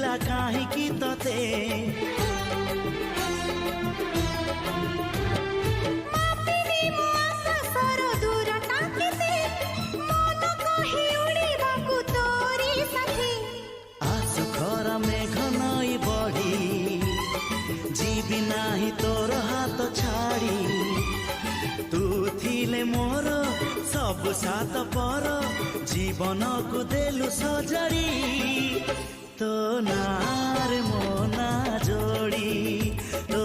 देला काहींकी तते मेघनई बढ़ी जीवी नाही तोर हाथ छाड़ी तू थिले मोर सब सात पर जीवन को देलु सजाड़ी तो नार मोना जोड़ी तो